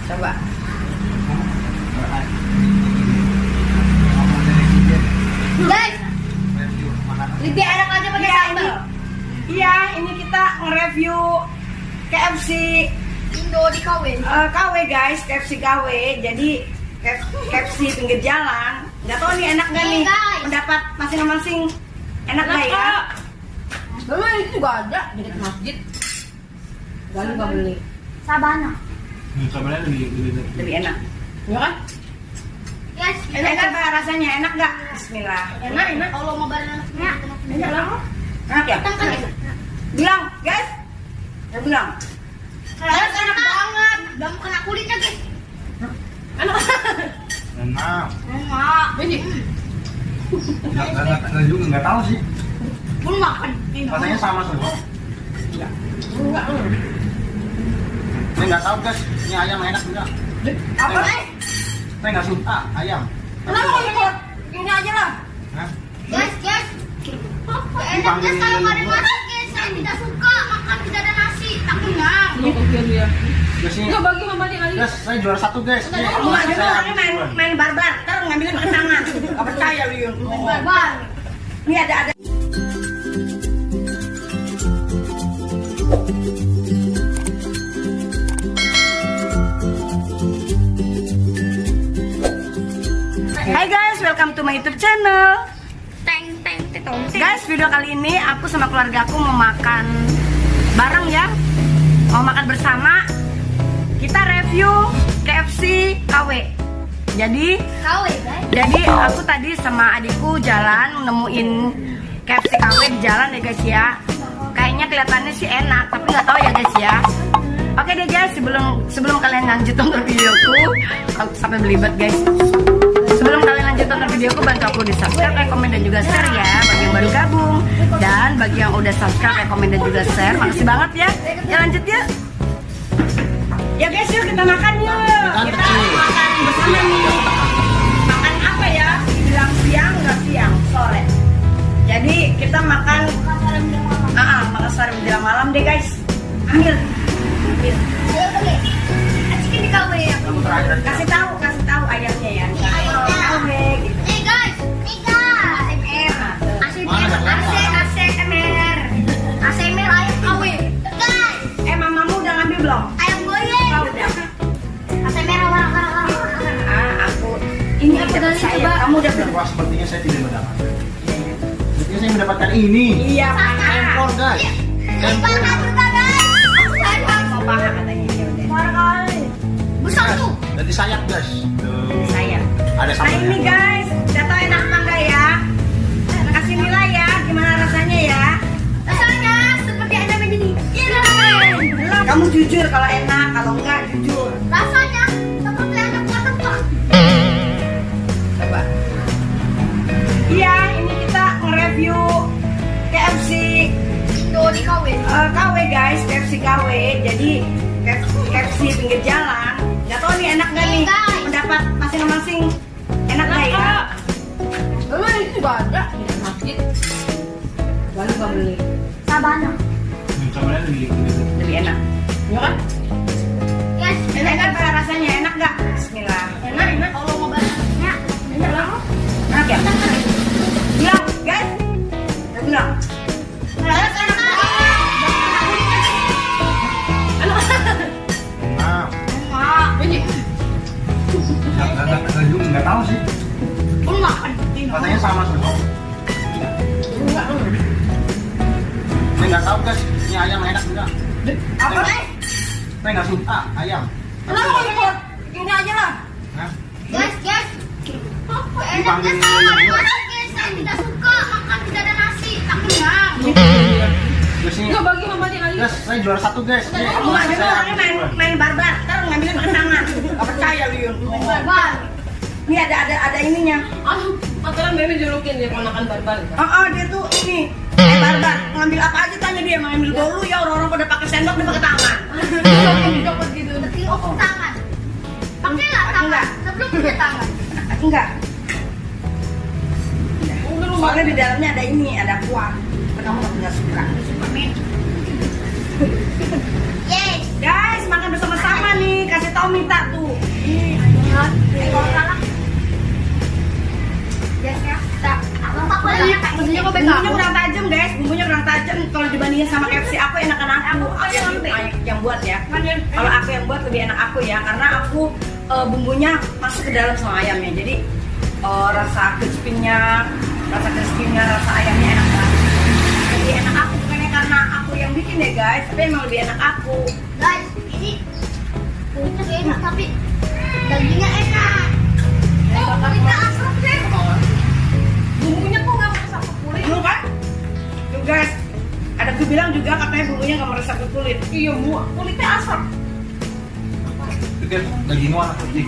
Coba. Guys, lebih enak aja pakai sambal. Iya, ini kita nge-review KFC Indo di KW. KW guys, KFC KW. Jadi KFC pinggir jalan. Nggak tahu nih enak nggak nih? Guys. Pendapat masing-masing enak nggak ya? Dulu ini juga ada di dekat masjid. Gak juga beli. Sabana. Kabarnya Lebih enak. Ya kan? Yes, Enak apa rasanya? Enak nggak? Bismillah. enak. Kalau mau bareng anaknya, Enak lah. Enak ya? kan ya. Bilang, guys. Saya bilang. Guys, enak banget. Udah mau kena kulitnya, guys. Enak. enak. Enak. Ini. Nggak juga nggak tahu sih. Belum makan. Rasanya sama semua. Enggak. Saya nggak tahu guys. Ini ayam enak enggak? Apa? Saya nggak suka ayam. Kenapa ikut? Ini aja lah. Hah? Guys. Enak guys kalau nggak ada nasi, guys. Saya tidak suka makan tidak ada nasi. Tak kenyang. Ini kecil dia. Guys ini. Enggak bagi Mama dia kali. Guys, saya juara 1 guys. Ini Kamu nggak saya dulu habis main duluan. main barbar. Ntar ngambilin pakai tangan. Gak percaya lu Yun. Barbar. Ini ada. Hai guys, welcome to my YouTube channel. Teng. Guys, video kali ini aku sama keluarga aku mau makan bareng ya. Mau makan bersama. Kita review KFC KW. Jadi KW, guys. aku tadi sama adikku jalan nemuin KFC KW di jalan ya guys ya. Kayaknya kelihatannya sih enak, tapi nggak tahu ya guys ya. Oke deh guys, sebelum kalian lanjut nonton videoku, aku sampai belibet guys. Sebelum kalian lanjut nonton videoku, bantu aku di subscribe, like, komen dan juga share ya bagi yang baru gabung. Dan bagi yang udah subscribe, like, komen dan juga share, makasih banget ya. Ya lanjut ya. Ya guys, yuk kita makan yuk. Kita makan bersama nih. Makan apa ya? Bilang siang, nggak siang, sore. Jadi kita makan makan sore menjelang malam deh guys. Ambil. Cikin di KW ya. Kamu terakhir. Kasih tahu ayamnya ya. KW gitu. Nih guys. ASMR. ASMR ayam KW. Guys, Mamamu udah ngambil belum? ayam goyang. Oh, udah. ASMR orang. Aku ini Aku dapat dari saya. coba. Kamu udah belum? Wah, sepertinya saya tidak mendapatkan. Sepertinya saya mendapatkan ini. Iya, Empor guys. Empor. juga guys. Aku sayang. mau paha katanya ya udah. Kali. Besar tuh. Jadi sayap guys. Tuh. Saya. Ada Nah ini sambalnya. guys, udah tahu enak apa enggak ya? Kasih nilai ya, gimana rasanya ya? Rasanya seperti ayam yang jadi. Kamu jujur kalau enak, kalau enggak jujur. Rasanya seperti ayam kuatan pak. Coba. Iya, ini kita nge-review KFC Indo di KW. KW guys, KFC KW. Jadi KFC pinggir jalan. Nggak tahu nih enak nggak nih? Guys. Pendapat masing-masing enak nggak ya? Dulu ini juga ada di dekat masjid. Gak juga beli. Sabana. Kabarnya Lebih enak. Ya kan? Yes, Enak apa rasanya? Enak nggak? Bismillah. enak. Kalau mau bareng anaknya, Enak lah. Enak ya? Bilang, guys. Saya bilang. Guys, enak. Enak. Enak. Ini. Nggak juga nggak tahu sih. Belum makan. Rasanya sama semua. Enggak. Saya nggak tahu guys. Ini ayam enak enggak? Apa? Saya nggak suka ayam. Kenapa ikut? Ini aja lah. Hah? Guys. Enak guys kalau nggak ada nasi, guys. Saya tidak suka makan tidak ada nasi. Tak kenyang. Guys ini. Enggak bagi Mama dia kali. Guys, saya juara 1 guys. Ini Kamu nggak dulu saya habis main duluan. main barbar. Ntar ngambilin pakai tangan. Gak percaya lu Yun. Barbar. Ini ada ininya. Aturan Meme julukin dia ponakan barbar. Dia tuh ini barbar. Ngambil apa aja tanya dia. Ngambil dulu ya orang-orang pada pakai sendok dia pakai tangan. Copot gitu. Detil of tangan. Pakailah Pakai tangan nggak? sebelum punya tangan. Enggak. Soalnya di dalamnya ada ini, ada kuah. Kamu nggak suka. Yes. Guys, makan bersama Kau minta tuh. Ini kalau salah. Yes ya. Tak. Aku Maksudnya kok Bumbunya pegang? kurang tajam guys, bumbunya kurang tajam. Kalau dibandingin sama KFC aku enakan aku yang buat ya. Kalau aku yang buat lebih enak aku ya, karena aku bumbunya masuk ke dalam sama ayamnya. Jadi rasa crispy-nya, rasa ayamnya enak banget. Lebih enak aku bukannya karena aku yang bikin ya guys, tapi emang lebih enak aku. guys, ini kulitnya gak enak tapi dagingnya enak. Oh, kulitnya asam deh. Bumbunya kok nggak meresap ke kulit? Lu kan? Tuh guys, ada tuh bilang juga katanya bumbunya nggak meresap ke kulit. Iya, kulitnya asam. Pikir daging warna putih.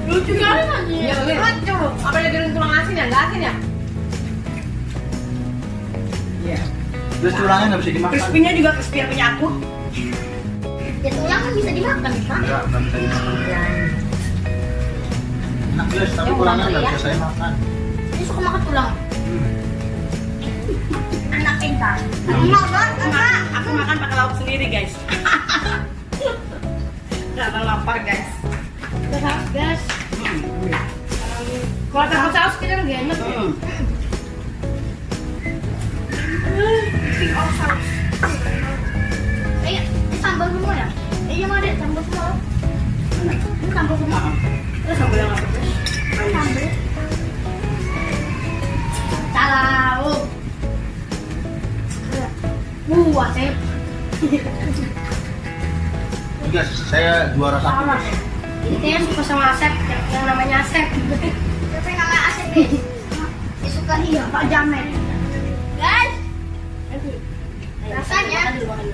Lucu kali kan? Iya, lucu. Apa dia kirim tulang asin ya? Nggak asin ya? Iya. Terus tulangnya nggak bisa dimakan. Crispy-nya juga crispy yang punya aku. Ya tulang kan bisa dimakan, Pak. Nggak bisa dimakan. Enak guys, tapi tulangnya nggak bisa saya makan. Ini suka makan tulang. Hmm. Anak pintar. Enak banget, enak. Aku makan pakai lauk sendiri guys. Karena lapar guys. Terus, guys. Kalau tanpa saus kita nggak enak. Ini sambal semua ya? Iya, ada sambal semua. Ini sambal semua. Terus sambal yang apa guys? Sambal. Tahu. Wah, saya Guys, saya juara satu. Ini suka sama Asep, yang namanya Asep. Siapa yang namanya Asep nih? Dia suka iya, Pak Jamet. Guys, rasanya. Rasanya seperti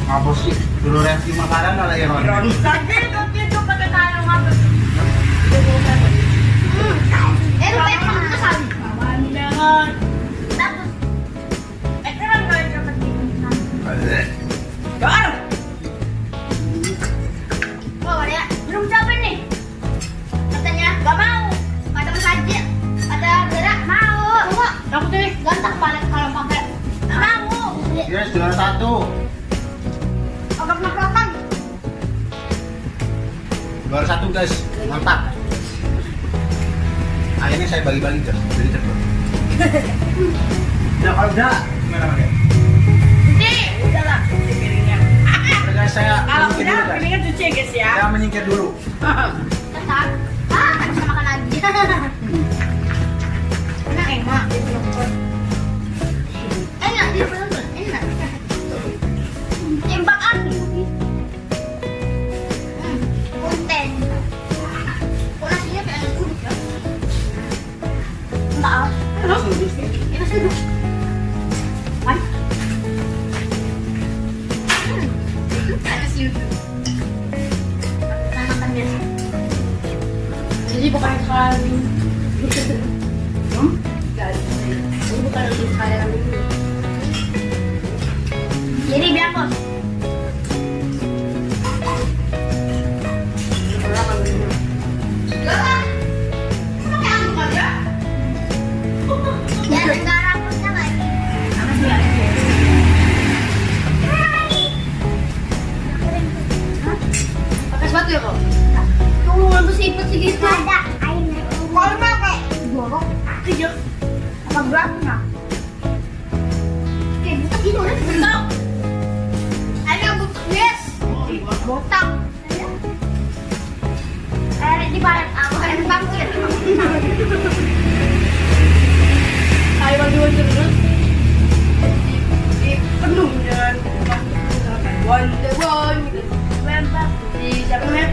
Apa sih? Dulu review makanan malah ya Ron. itu pakai kayu ngapa? rupanya kamu kesal. Jangan. Bagus. Itu kan kayak dapat Dor. Oh, ada belum capek nih. Katanya gak mau. Kata Mas Haji, ada gerak mau. Mau. Aku tuh Ganteng paling kalau pakai. Gak mau. Guys, juara satu. Agak belakang. Juara satu guys, mantap. Akhirnya saya bagi-bagi guys, jadi cepet. Nah kalau udah, gimana Ron? Udah lah, cuci piringnya. Udah guys, saya Kalau menyingkir udah, dulu guys. piringnya cuci ya guys ya. Saya menyingkir dulu. Ketat. Tak bisa makan lagi. Enak enak. Enak dia bener enak. Tembakan. Konten. Kok nasinya kayak anak uduk ya? Enggak ah. Langsung cuci. Ini nasi uduk. Kan? Nasi uduk. Kita makan biasa. jadi bukan sekali. Ini bukan untuk sekali kami dulu. Jadi biar bos. Ya enggak rambutnya lagi. Pakai sepatu ya kok? Tunggu ngambil siput segitu. Ada airnya. Kalau pakai borok kecil. Apa beratnya? Kayak butek gitu kan? Butek. Ayo butek guys. Botak. Di barat aku kan bangkit. Ayo bagi-bagi terus. Penuh dengan Wonder Boy gitu. Bebas. Si siapa namanya?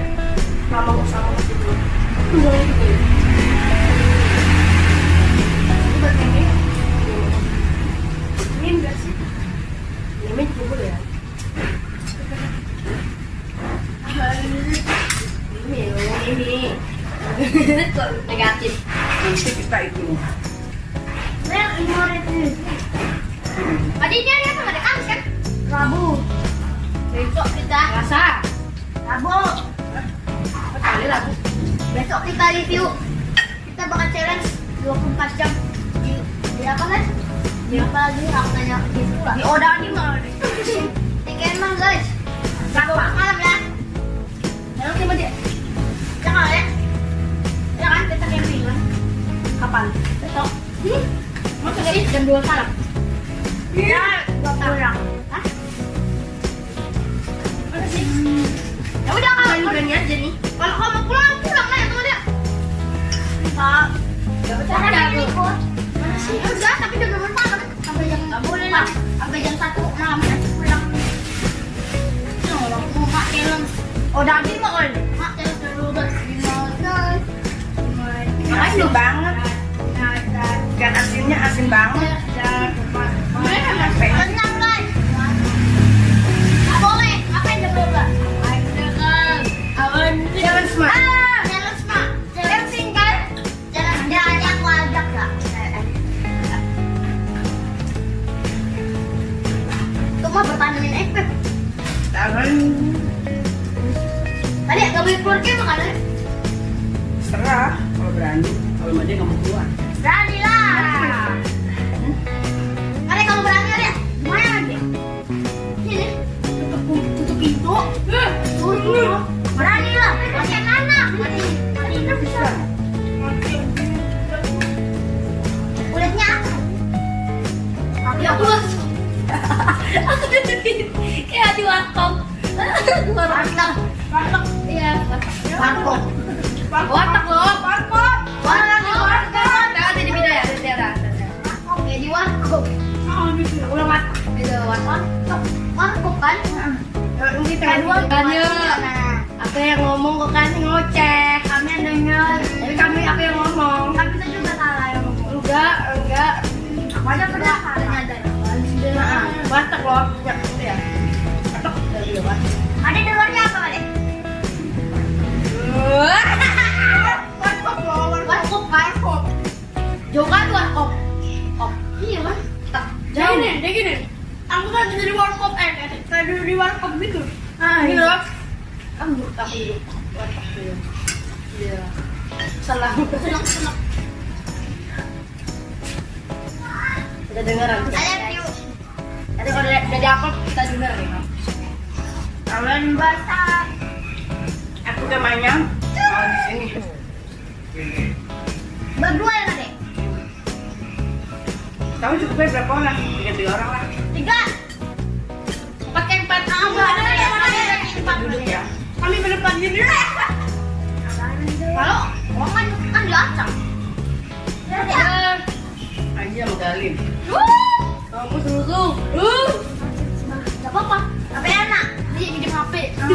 Sama gitu. ini enggak sih. Ini juga ya. Ini. Kok negatif? Nanti kita itu. Well, ignorant. Tadi ini hari apa? Ada Kamis kan? Rabu. Besok kita Rasa. Abo. Kali lagu. Besok kita review. Kita bakal challenge 24 jam di apa kan? Di apa lagi? Aku tanya di sekolah. Di Oda ini mah. Di Kemang guys. Satu malam ya. Jangan coba dia. Jangan ya. Ya kan kita camping kan? Kapan? Besok. Masa sih jam 2 malam? Ya, gua pulang. Hah? Masa sih? Ya udah kalau Berani aja nih. kalau kamu pulang pulang lah ya teman ya. Pak. Gak Cara bercanda ini tuh. kok. Mana sih? Ya udah, tapi jangan lupa kan sampai jam nggak boleh lah. Sampai jam 1 malam nanti pulang. Mau mak challenge. Oda ini mah ol. Mak challenge dulu guys. Gimana? Asin banget. Ikan asinnya asin banget. Tenang guys. Nggak boleh. Ngapain jam 12? Jangan semangat. Challenge mak. Challenge singkat. Challenge dia aja aku ajak lah. Itu mah bertandingin efek. Tangan Tadi nggak boleh keluar game makanya. serah kalau berani. Kalau mah dia nggak mau keluar. Berani lah. Kali kalau berani ya. Gimana lagi? Sini. Tutup pintu. Tutup. Berani lah. Masih anak. Ini bisa. Kulitnya. Ya plus. Aku tunjukin kayak di warkop. Warteg. Warkop. Iya. Warkop. Warkop loh. Warkop. Warkop. Tahu di bidaya di daerah. Kayak di warkop. Ulang warkop. Itu warkop. Warkop kan? Ini tengah tanya. Nah, Apa yang ngomong kok kan ngoceh. kami yang denger. Tapi kami apa yang ngomong? Tapi kita juga salah yang ngomong. Enggak. Apa aja pernah nyadar. Nah, warteg loh. Ya, itu ya. Warteg dari luar. Ada di luarnya apa deh? Warkop loh. Warkop kan? Juga tuh warkop. Iya kan? Jauh nih, dia gini. Aku kan jadi warkop, kayak di warkop gitu. Nah, gitu loh. Kamu aku duduk. Warkop dulu. Iya. Salah. Senang. Udah dengeran. Ada view. Nanti kalau udah di-upload kita denger nih. Kalian Basah. aku temanya kalau di sini. Berdua ya deh? Kamu cukupnya berapa orang? 3 orang lah. 3. Pakai 4 Empat duduk ya. Kami berdepan gini. Kalau orang kan diacak. Ya. Aja menggalin. Wuh. Kamu susu. Gak apa-apa. Tapi enak. Dia minjem HP. Kita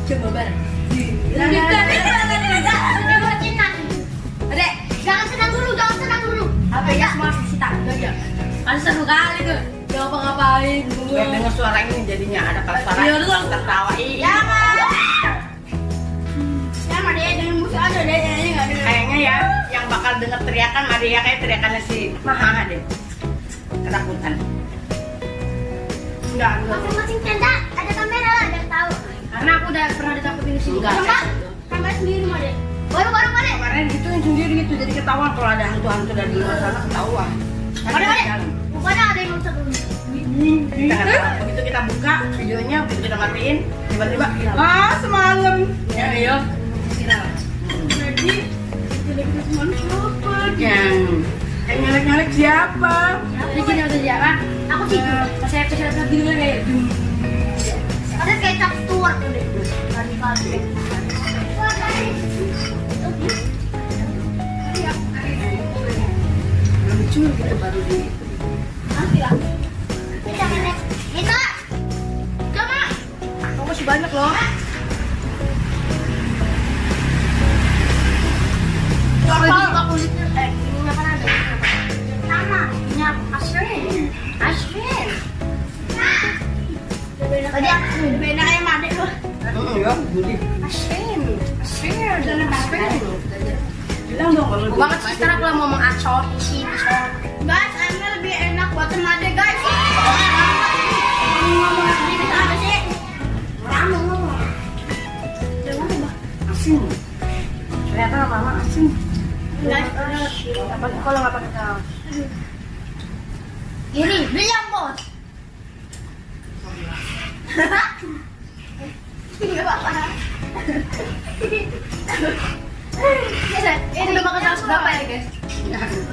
coba bareng. Coba senang. Adek, Jangan senang dulu. HP-nya semua disita. Aja. Kan seru kali tuh. Gak apa-ngapain. Biar dengar suara ini jadinya ada kalau suara Iya, betul. tertawa. Jangan. Jangan deh, dengan musuh aja deh. Kayaknya ya yang bakal denger teriakan Maria kayak teriakannya si Maha deh. Ketakutan. Enggak. Masing-masing tenda ada kamera lah, ada tahu. Karena aku udah pernah ditakutin di sini. Coba kamera sendiri mah deh. Baru deh. Kemarin gitu yang sendiri gitu jadi ketahuan kalau ada hantu-hantu dari luar sana ketahuan. Mari. Bukannya ada yang rusak dulu. Kita nggak tahu. Begitu kita buka videonya, begitu kita matiin, tiba-tiba semalam. Ya, iya. Jadi yang nyalek-nyalek siapa? Jadi gini udah jalan. Aku tidur. Saya kesel gini kan kayak Ada kecap tuar tuh deh. Kali-kali. Lucu gitu baru di. Nanti lah. Kita nenek. Kita. Coba. Oh, masih banyak loh. Apa kulitnya? Ininya kan ada. Sama. Ininya Ashrin. Tadi aku beda kayak Made loh. Iya, Budi. Ashrin. Bilang dong kalau Gue banget sih sekarang aku mau ngomong acor, isi, Guys, Emnya lebih enak buatan Made guys. Ngomong lebih bisa ada Enggak apa-apa. Ini udah makan saus berapa ya guys?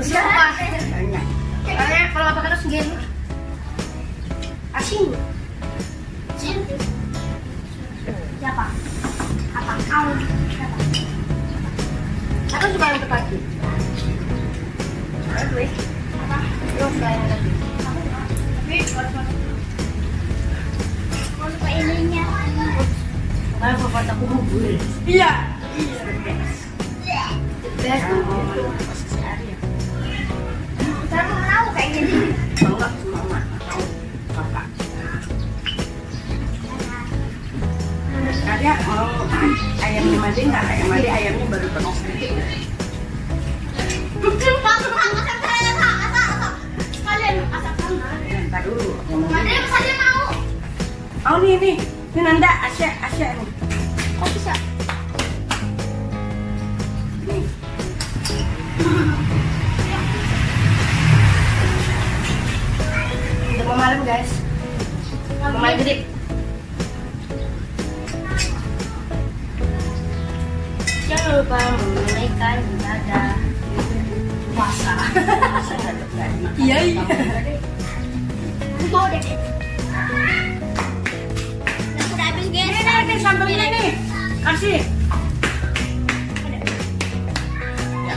Siapa? Banyak. Karena kalau apa kan segini. Asin. Jin. Siapa? Apa kau? Siapa? Aku suka yang terpadu. Aduh. Apa? Lu suka yang tadi. Tapi mau suka ininya. Kalau favorit aku bubur. Iya. Best. Saya mau tahu kayak gini. Enggak, mama. Bapak. Ada mau ayamnya mandi nggak? Ayam mandi ayamnya baru potong sedikit. Masak saya, asal. Kalian masak sama. Ntar dulu. Ada saya mau. Oh nih. Ini Nanda, Asya nih. Kok bisa? Nih. Udah mau malam guys. Mau malam gede. Jangan lupa menunaikan ibadah puasa. Iya. Mau deh. Udah habis guys. Ini sambelnya nih. Kasih. Ya.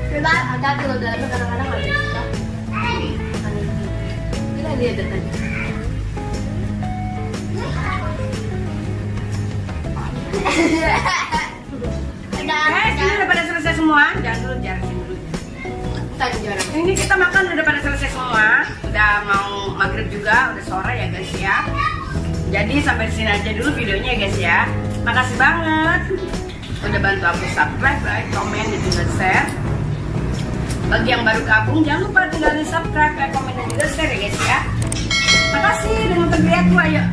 Coba Ada kalau dalamnya kadang-kadang nggak bisa. Kita lihat deh tadi. Guys, ini udah pada selesai semua. Jangan dulu, jarasin dulu. Tadi jarang. Ini kita makan udah pada selesai semua. Udah mau maghrib juga, udah sore ya guys ya. Jadi sampai sini aja dulu videonya ya guys ya. Makasih banget udah bantu aku subscribe, like, komen, dan juga share. Bagi yang baru gabung, jangan lupa tinggalin subscribe, like, komen, dan juga share ya guys ya. Makasih udah nonton video aku, ayo.